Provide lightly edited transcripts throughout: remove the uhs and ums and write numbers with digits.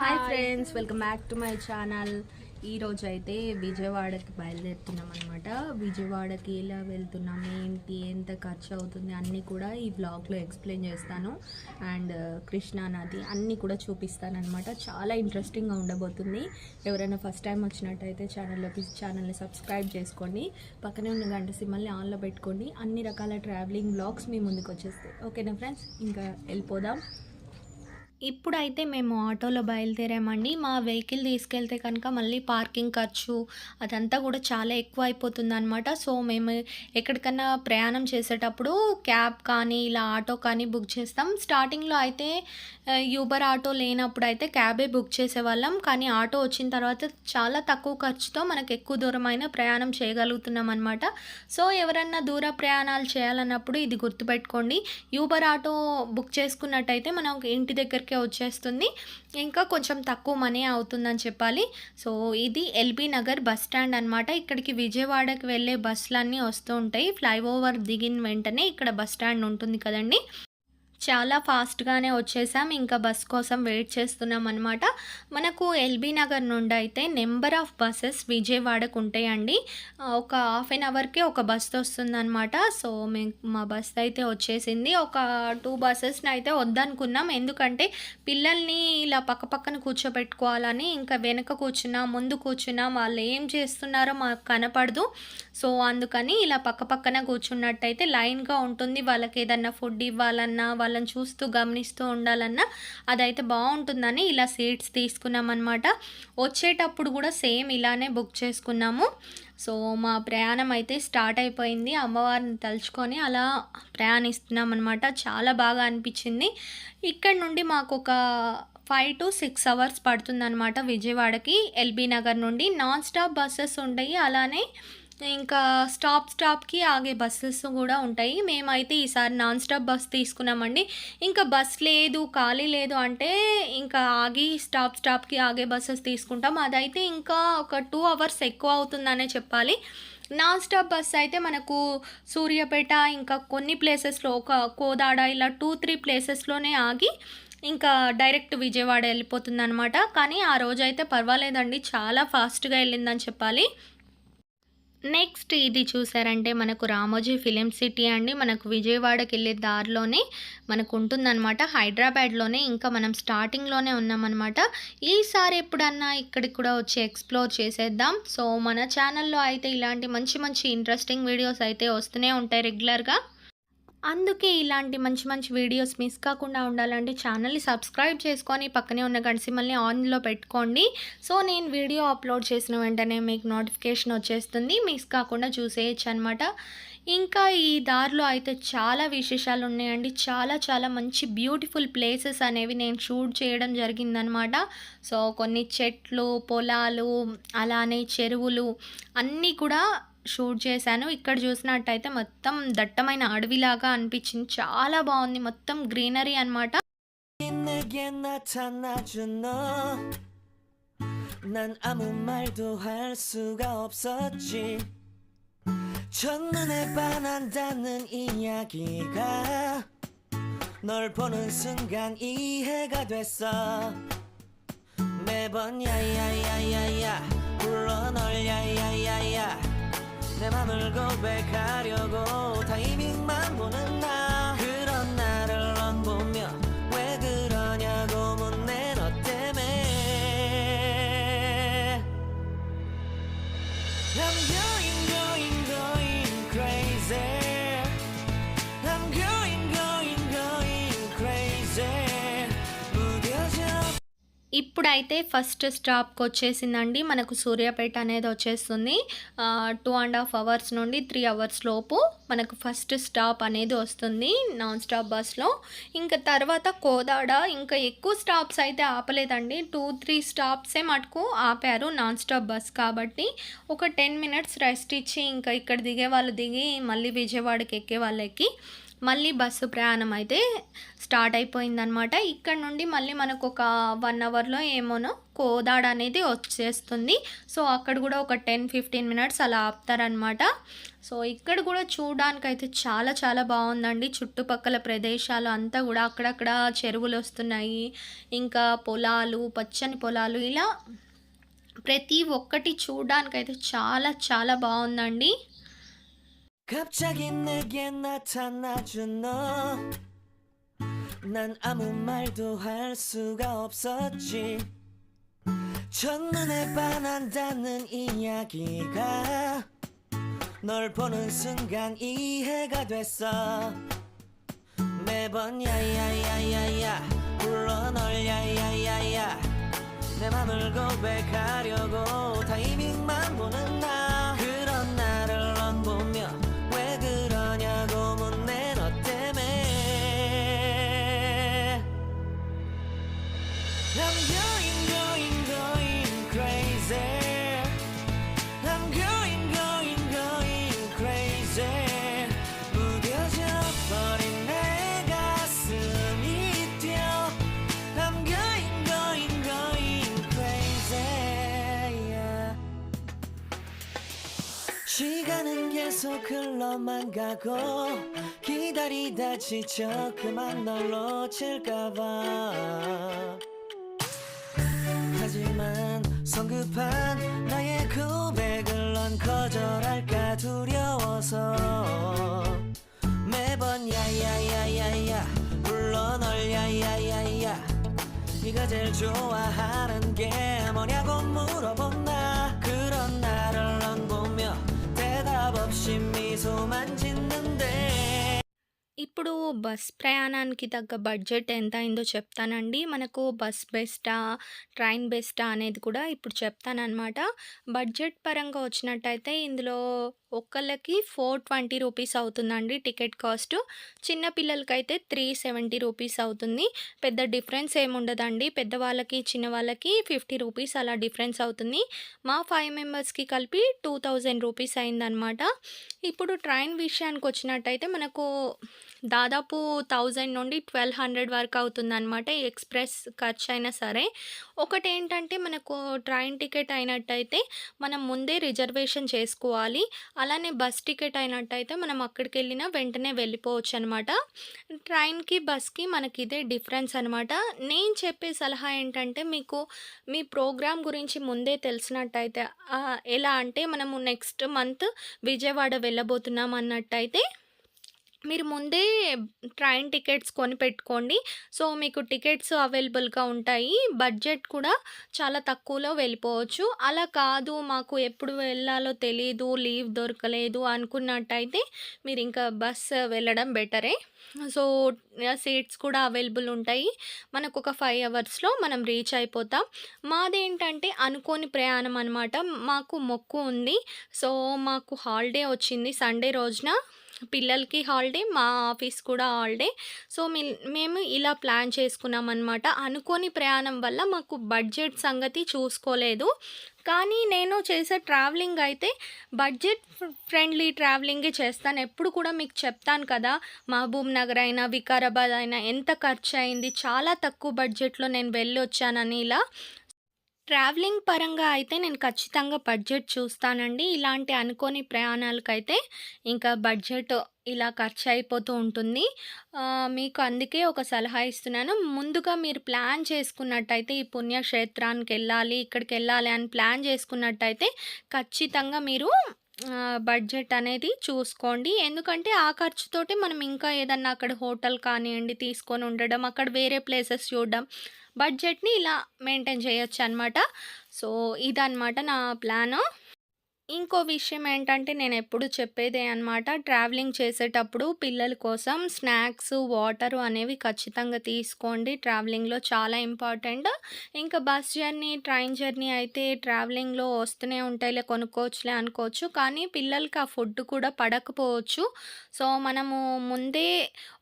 Hi friends, welcome back to my channel. ఈరోజు అయితే విజయవాడకి బయలుదేరుతున్నాం అనమాట. విజయవాడకి ఎలా వెళ్తున్నాం, ఏంటి, ఎంత ఖర్చు అవుతుంది అన్నీ కూడా ఈ బ్లాగ్లో ఎక్స్ప్లెయిన్ చేస్తాను. అండ్ కృష్ణా నది అన్నీ కూడా చూపిస్తాను అనమాట. చాలా ఇంట్రెస్టింగ్గా ఉండబోతుంది. ఎవరైనా ఫస్ట్ టైం వచ్చినట్టయితే ఛానల్ని సబ్స్క్రైబ్ చేసుకోండి. పక్కనే ఉన్న గంట సింబల్ని ఆన్లో పెట్టుకోండి. అన్ని రకాల ట్రావెలింగ్ బ్లాగ్స్ మీ ముందుకు వచ్చేస్తాయి. ఓకేనా ఫ్రెండ్స్, ఇంకా వెళ్ళిపోదాం. ఇప్పుడైతే మేము ఆటోలో బయలుదేరామండి. మా వెహికల్ తీసుకెళ్తే కనుక మళ్ళీ పార్కింగ్ ఖర్చు అదంతా కూడా చాలా ఎక్కువ అయిపోతుంది అనమాట. సో మేము ఎక్కడికన్నా ప్రయాణం చేసేటప్పుడు క్యాబ్ కానీ ఇలా ఆటో కానీ బుక్ చేస్తాం. స్టార్టింగ్లో అయితే యూబర్ ఆటో లేనప్పుడు అయితే క్యాబే బుక్ చేసేవాళ్ళం. కానీ ఆటో వచ్చిన తర్వాత చాలా తక్కువ ఖర్చుతో మనకు ఎక్కువ దూరమైన ప్రయాణం చేయగలుగుతున్నాం అనమాట. సో ఎవరన్నా దూర ప్రయాణాలు చేయాలన్నప్పుడు ఇది గుర్తుపెట్టుకోండి. యూబర్ ఆటో బుక్ చేసుకున్నట్టయితే మనం ఇంటి దగ్గరికి వచ్చేస్తుంది, ఇంకా కొంచెం తక్కువ మనీ అవుతుందని చెప్పాలి. సో ఇది ఎల్బీ నగర్ బస్ స్టాండ్ అనమాట. ఇక్కడికి విజయవాడకి వెళ్ళే బస్సులన్నీ వస్తూ ఉంటాయి. ఫ్లైఓవర్ దిగిన వెంటనే ఇక్కడ బస్ స్టాండ్ ఉంటుంది కదండి. చాలా ఫాస్ట్గానే వచ్చేసాం. ఇంకా బస్ కోసం వెయిట్ చేస్తున్నాం అనమాట. మనకు ఎల్బీ నగర్ నుండి అయితే నెంబర్ ఆఫ్ బస్సెస్ విజయవాడకు ఉంటాయండి. ఒక హాఫ్ అన్ అవర్కే ఒక బస్ వస్తుందన్నమాట. సో మా బస్ అయితే వచ్చేసింది. ఒక 2 బస్సెస్ని అయితే వద్దనుకున్నాం, ఎందుకంటే పిల్లల్ని ఇలా పక్కన కూర్చోబెట్టుకోవాలని. ఇంకా వెనక కూర్చున్నా ముందు కూర్చున్నా వాళ్ళు ఏం చేస్తున్నారో మాకు కనపడదు. సో అందుకని ఇలా పక్కన కూర్చున్నట్టయితే లైన్గా ఉంటుంది. వాళ్ళకి ఏదన్నా ఫుడ్ ఇవ్వాలన్నా వాళ్ళని చూస్తూ గమనిస్తూ ఉండాలన్నా అదైతే బాగుంటుందని ఇలా సీట్స్ తీసుకున్నాం అనమాట. వచ్చేటప్పుడు కూడా సేమ్ ఇలానే బుక్ చేసుకున్నాము. సో మా ప్రయాణం అయితే స్టార్ట్ అయిపోయింది. అమ్మవారిని తలుచుకొని అలా ప్రయాణిస్తున్నాం అనమాట. చాలా బాగా అనిపించింది. ఇక్కడ నుండి మాకు ఒక 5 to 6 అవర్స్ పడుతుందన్నమాట విజయవాడకి. ఎల్బీ నగర్ నుండి నాన్ స్టాప్ బస్సెస్ ఉంటాయి, అలానే ఇంకా స్టాప్కి ఆగే బస్సెస్ కూడా ఉంటాయి. మేమైతే ఈసారి నాన్ స్టాప్ బస్ తీసుకున్నామండి. ఇంకా బస్ లేదు, ఖాళీ లేదు అంటే ఇంకా ఆగి స్టాప్కి ఆగే బస్సెస్ తీసుకుంటాం. అదైతే ఇంకా ఒక 2 అవర్స్ ఎక్కువ అవుతుందనే చెప్పాలి. నాన్ స్టాప్ బస్ అయితే మనకు సూర్యాపేట ఇంకా కొన్ని ప్లేసెస్లో ఒక కోదాడ ఇలా 2-3 ప్లేసెస్లోనే ఆగి ఇంకా డైరెక్ట్ విజయవాడ వెళ్ళిపోతుంది అనమాట. కానీ ఆ రోజైతే పర్వాలేదండి, చాలా ఫాస్ట్గా వెళ్ళిందని చెప్పాలి. నెక్స్ట్ ఇది చూసారంటే మనకు రామోజీ ఫిలిం సిటీ అండి. మనకు విజయవాడకి వెళ్ళే దారిలోనే మనకు ఉంటుందన్నమాట, హైదరాబాద్లోనే. ఇంకా మనం స్టార్టింగ్లోనే ఉన్నామన్నమాట. ఈసారి ఎప్పుడన్నా ఇక్కడికి కూడా వచ్చి ఎక్స్ప్లోర్ చేసేద్దాం. సో మన ఛానల్లో అయితే ఇలాంటి మంచి ఇంట్రెస్టింగ్ వీడియోస్ అయితే వస్తూనే ఉంటాయి రెగ్యులర్గా. అందుకే ఇలాంటి మంచి వీడియోస్ మిస్ కాకుండా ఉండాలంటే ఛానల్ని సబ్స్క్రైబ్ చేసుకొని పక్కనే ఉన్న గంట సింబల్ని ఆన్లో పెట్టుకోండి. సో నేను వీడియో అప్లోడ్ చేసిన వెంటనే మీకు నోటిఫికేషన్ వచ్చేస్తుంది, మిస్ కాకుండా చూసేయచ్చు అనమాట. ఇంకా ఈ దారిలో అయితే చాలా విశేషాలు ఉన్నాయండి. చాలా మంచి బ్యూటిఫుల్ ప్లేసెస్ అనేవి నేను షూట్ చేయడం జరిగిందనమాట. సో కొన్ని చెట్లు, పొలాలు, అలానే చెరువులు అన్నీ కూడా షూట్ చేశాను. ఇక్కడ చూసినట్టయితే మొత్తం దట్టమైన అడవిలాగా అనిపించింది. చాలా బాగుంది, మొత్తం గ్రీనరీ అనమాట. 난 아무 말도 할 수가 없었지. 첫눈에 반한다는 이야기가 널 보는 순간 이해가 됐어. 매번 야야야야야 불러 널 야야야야 내 맘을 고백하려고 타이밍만 보는 나. 그런 나를 넌 보며 왜 그러냐고 묻네 너 때문에. I'm going crazy. I'm going crazy. 무뎌져. ఇప్పుడైతే ఫస్ట్ స్టాప్కి వచ్చేసిందండి. మనకు సూర్యాపేట అనేది వచ్చేస్తుంది. 2.5 అవర్స్ నుండి 3 అవర్స్ లోపు మనకు ఫస్ట్ స్టాప్ అనేది వస్తుంది నాన్ స్టాప్ బస్లో. ఇంకా తర్వాత కోదాడ, ఇంకా ఎక్కువ స్టాప్స్ అయితే ఆపలేదండి. 2-3 స్టాప్సే మటుకు ఆపారు నాన్ స్టాప్ బస్ కాబట్టి. ఒక 10 minutes రెస్ట్ ఇచ్చి ఇంకా ఇక్కడ దిగే వాళ్ళు దిగి మళ్ళీ విజయవాడకి ఎక్కే వాళ్ళు ఎక్కి మళ్ళీ బస్సు ప్రయాణం అయితే స్టార్ట్ అయిపోయిందనమాట. ఇక్కడ నుండి మళ్ళీ మనకు ఒక 1 అవర్‌లో ఏమోనో కోదాడ అనేది వచ్చేస్తుంది. సో, అక్కడ కూడా ఒక 10, 15 మినిట్స్ అలా ఆపుతారనమాట. సో, ఇక్కడ కూడా చూడడానికైతే చాలా చాలా బావుందండి. చుట్టుపక్కల ప్రదేశాలు అంతా కూడా అక్కడక్కడ చెరువులొస్తున్నాయి. ఇంకా పొలాలు, పచ్చని పొలాలు ఇలా ప్రతి ఒక్కటి చూడడానికైతే చాలా చాలా బావుందండి. 갑자기 내게 나타나준 너, 난 아무 말도 할 수가 없었지. 첫눈에 반한다는 이야기가 널 보는 순간 이해가 됐어. 매번 야야야야야 불러 널 야야야야, 내 맘을 고백하려고 타이밍만 보는 나. 그런 나를 넌 보며 왜 그러냐고 묻네 너 때문에. I'm going crazy. I'm going crazy. 무뎌져 버린 내 가슴이 뛰어. I'm going crazy. Yeah. 시간은 계속 흘러만 가고 기다리다 지쳐 그만 널 놓칠까봐. 하지만 성급한 나의 고백을 넌 거절할까 두려워서 매번 야야야야야 불러 널 야야야야, 네가 제일 좋아하는 게 뭐냐고 물어본 나. 그런 나를 넌 보며 대답 없이 미소만 짓는데. ఇప్పుడు బస్ ప్రయాణానికి తగ్గ బడ్జెట్ ఎంత అయిందో చెప్తానండి. మనకు బస్ బెస్టా, ట్రైన్ బెస్టా అనేది కూడా ఇప్పుడు చెప్తాననమాట. బడ్జెట్ పరంగా వచ్చినట్టయితే ఇందులో ఒక్కళ్ళకి 420 రూపీస్ అవుతుందండి టికెట్ కాస్ట్. చిన్న పిల్లలకైతే 370 రూపీస్ అవుతుంది. పెద్ద డిఫరెన్స్ ఏముండదండి. పెద్దవాళ్ళకి, చిన్నవాళ్ళకి 50 రూపీస్ అలా డిఫరెన్స్ అవుతుంది. మా 5 మెంబర్స్‌కి కలిపి 2000 రూపీస్ అయిందనమాట. ఇప్పుడు ట్రైన్ విషయానికి వచ్చినట్టయితే మనకు దాదాపు 1000 నుండి 1200 వరకు అవుతుందనమాట. ఈ ఎక్స్‌ప్రెస్ ఖర్చయినా సరే. ఒకటేంటంటే మనకు ట్రైన్ టికెట్ అయినట్టయితే మనం ముందే రిజర్వేషన్ చేసుకోవాలి. అలానే బస్ టికెట్ అయినట్టయితే మనం అక్కడికెళ్ళినా వెంటనే వెళ్ళిపోవచ్చనమాట. ట్రైన్‌కి, బస్‌కి మనకిదే డిఫరెన్స్ అనమాట. నేను చెప్పే సలహా ఏంటంటే మీకు మీ ప్రోగ్రామ్ గురించి ముందే తెలిసినట్టయితే ఎలా అంటే మనము నెక్స్ట్ మంత్ విజయవాడ వెళ్ళబోతున్నాం అన్నట్టయితే మీరు ముందే ట్రైన్ టికెట్స్ కొనిపెట్టుకోండి. సో, మీకు టికెట్స్ అవైలబుల్‌గా ఉంటాయి. బడ్జెట్ కూడా చాలా తక్కువలో వెళ్ళిపోవచ్చు. అలా కాదు మాకు ఎప్పుడు వెళ్ళాలో తెలీదు, లీవ్ దొరకలేదు అనుకున్నట్టయితే మీరింకా బస్ వెళ్ళడం బెటరే. సో, సీట్స్ కూడా అవైలబుల్ ఉంటాయి. మనకొక 5 అవర్స్‌లో మనం రీచ్ అయిపోతాం. మాదేంటంటే అనుకోని ప్రయాణం అనమాట. మాకు మొక్కు ఉంది. సో, మాకు హాలిడే వచ్చింది సండే రోజున. పిల్లలకి హాలిడే, మా ఆఫీస్ కూడా హాలిడే. సో, మేము ఇలా ప్లాన్ చేసుకున్నామనమాట. అనుకోని ప్రయాణం వల్ల మాకు బడ్జెట్ సంగతి చూసుకోలేదు. కానీ నేను చేసే ట్రావెలింగ్ అయితే బడ్జెట్ ఫ్రెండ్లీ ట్రావెలింగే చేస్తాను. ఎప్పుడు కూడా మీకు చెప్తాను కదా, మహబూబ్ నగర్ అయినా, వికారాబాద్ అయినా ఎంత ఖర్చు అయింది, చాలా తక్కువ బడ్జెట్‌లో నేను వెళ్ళొచ్చానని ఇలా. ట్రావెలింగ్ పరంగా అయితే నేను ఖచ్చితంగా బడ్జెట్ చూస్తానండి. ఇలాంటి అనుకోని ప్రయాణాలకైతే ఇంకా బడ్జెట్ ఇలా ఖర్చు అయిపోతూ ఉంటుంది. మీకు అందుకే ఒక సలహా ఇస్తున్నాను. ముందుగా మీరు ప్లాన్ చేసుకున్నట్టయితే ఈ పుణ్యక్షేత్రానికెళ్ళాలి, ఇక్కడికెళ్ళాలి అని ప్లాన్ చేసుకున్నట్టయితే ఖచ్చితంగా మీరు బడ్జెట్ అనేది చూసుకోండి. ఎందుకంటే ఆ ఖర్చుతోటి మనం ఇంకా ఏదన్నా అక్కడ హోటల్ కానియండి తీసుకొని ఉండడం, అక్కడ వేరే ప్లేసెస్ చూడడం, బడ్జెట్‌ని ఇలా మెయింటైన్ చేయొచ్చనమాట. సో, ఇదనమాట నా ప్లాను. ఇంకో విషయం ఏంటంటే నేనెప్పుడు చెప్పేదే అనమాట. ట్రావెలింగ్ చేసేటప్పుడు పిల్లల కోసం స్నాక్స్, వాటరు అనేవి ఖచ్చితంగా తీసుకోండి. ట్రావెలింగ్‌లో చాలా ఇంపార్టెంట్. ఇంకా బస్ జర్నీ, ట్రైన్ జర్నీ అయితే ట్రావెలింగ్‌లో వస్తూనే ఉంటాయిలే కొనుక్కోవచ్చులే అనుకోవచ్చు. కానీ పిల్లలకి ఆ ఫుడ్ కూడా పడకపోవచ్చు. సో, మనము ముందే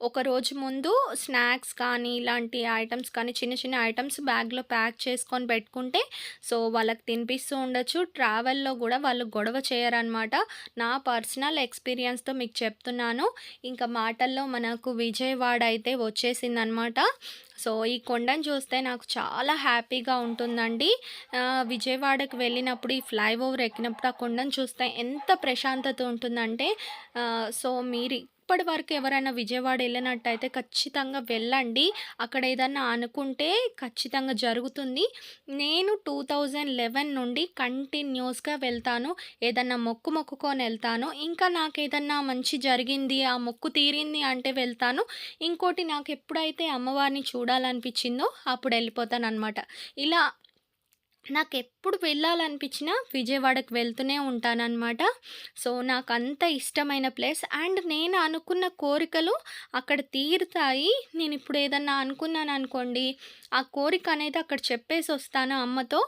ఒక రోజు ముందు స్నాక్స్ కానీ, ఇలాంటి ఐటెమ్స్ కానీ చిన్న చిన్న ఐటెమ్స్ బ్యాగ్‌లో ప్యాక్ చేసుకొని పెట్టుకుంటే సో, వాళ్ళకి తినిపిస్తూ ఉండొచ్చు. ట్రావెల్‌లో కూడా వాళ్ళు గొడవ చేయరనమాట. నా పర్సనల్ ఎక్స్‌పీరియన్స్‌తో మీకు చెప్తున్నాను. ఇంకా మాటల్లో మనకు విజయవాడ అయితే వచ్చేసిందనమాట. సో, ఈ కొండను చూస్తే నాకు చాలా హ్యాపీగా ఉంటుందండి. విజయవాడకి వెళ్ళినప్పుడు ఈ ఫ్లైఓవర్ ఎక్కినప్పుడు ఆ కొండను చూస్తే ఎంత ప్రశాంతత ఉంటుందంటే సో, మీరు ఇప్పటి వరకు ఎవరైనా విజయవాడ వెళ్ళినట్టయితే ఖచ్చితంగా వెళ్ళండి. అక్కడ ఏదన్నా అనుకుంటే ఖచ్చితంగా జరుగుతుంది. నేను 2011 నుండి కంటిన్యూస్‌గా వెళ్తాను. ఏదన్నా మొక్కుకొని ఎళ్తాను. ఇంకా నాకేదన్నా మంచి జరిగింది, ఆ మొక్కు తీరింది అంటే వెళ్తాను. ఇంకోటి నాకు ఎప్పుడైతే అమ్మవారిని చూడాలనిపించిందో అప్పుడు వెళ్ళిపోతాననమాట. ఇలా నాకెప్పుడు వెళ్ళాలనిపించినా విజయవాడకి వెళ్తూనే ఉంటాననమాట. సో, నాకంత ఇష్టమైన ప్లేస్ అండ్ నేను అనుకున్న కోరికలు అక్కడ తీరుతాయి. నేనిప్పుడు ఏదన్నా అనుకున్నాననుకోండి, ఆ కోరిక అనేది అక్కడ చెప్పేసొస్తాను అమ్మతో.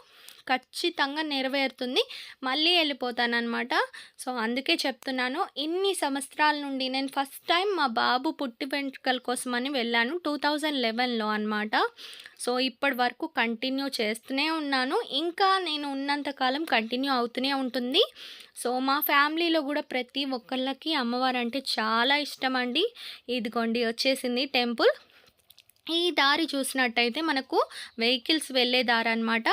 ఖచ్చితంగా నెరవేరుతుంది. మళ్ళీ ఎళ్ళిపోతాననమాట. సో, అందుకే చెప్తున్నాను. ఇన్ని సంవత్సరాల నుండి నేను ఫస్ట్ టైం మా బాబు పుట్టి వెంట్రుకల కోసమని వెళ్ళాను. 2011లో అనమాట. సో, ఇప్పటి వరకు కంటిన్యూ చేస్తూనే ఉన్నాను. ఇంకా నేను ఉన్నంత కాలం కంటిన్యూ అవుతూనే ఉంటుంది. సో, మా ఫ్యామిలీలో గూడా ప్రతి ఒక్కళ్ళకి అమ్మవారంటే చాలా ఇష్టమండి. ఇదిగోండి వచ్చేసింది టెంపుల్. ఈ దారి చూసినట్టయితే మనకు వెహికల్స్ వెళ్ళే దారనమాట.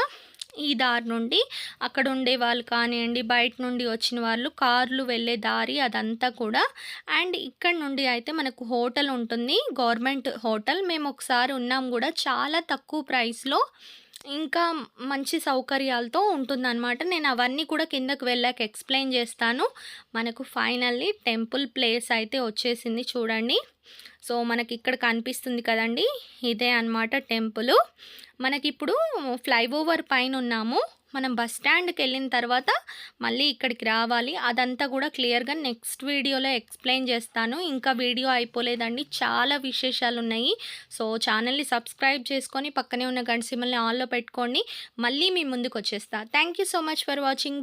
ఈ దారి నుండి అక్కడ ఉండేవాళ్ళు కానియండి, బయట నుండి వచ్చిన వాళ్ళు కార్లు వెళ్ళే దారి అదంతా కూడా. అండ్ ఇక్కడ నుండి అయితే మనకు హోటల్ ఉంటుంది. Government hotel. మేము ఒకసారి ఉన్నాం గూడా. చాలా తక్కువ ప్రైస్‌లో ఇంకా మంచి సౌకర్యాలతో ఉంటుందనమాట. నేను అవన్నీ కూడా కిందకి వెళ్ళాక ఎక్స్‌ప్లెయిన్ చేస్తాను. మనకు ఫైనల్లీ టెంపుల్ ప్లేస్ అయితే వచ్చేసింది చూడండి. సో, మనకిక్కడ కనిపిస్తుంది కదండీ! ఇదే అనమాట టెంపులు. మనకిప్పుడు ఫ్లైఓవర్ పైనున్నాము. మనం బస్ స్టాండ్‌కెళ్ళిన తర్వాత మళ్ళీ ఇక్కడికి రావాలి. అదంతా కూడా క్లియర్‌గా నెక్స్ట్ వీడియోలో ఎక్స్‌ప్లెయిన్ చేస్తాను. ఇంకా వీడియో అయిపోలేదండి. చాలా విశేషాలున్నాయి. సో, ఛానల్‌ని సబ్స్క్రైబ్ చేసుకొని పక్కనే ఉన్న గంట సింబల్‌ని ఆల్‌లో పెట్టుకోండి. మళ్ళీ మీ ముందుకొచ్చేస్తా. Thank you so much for watching.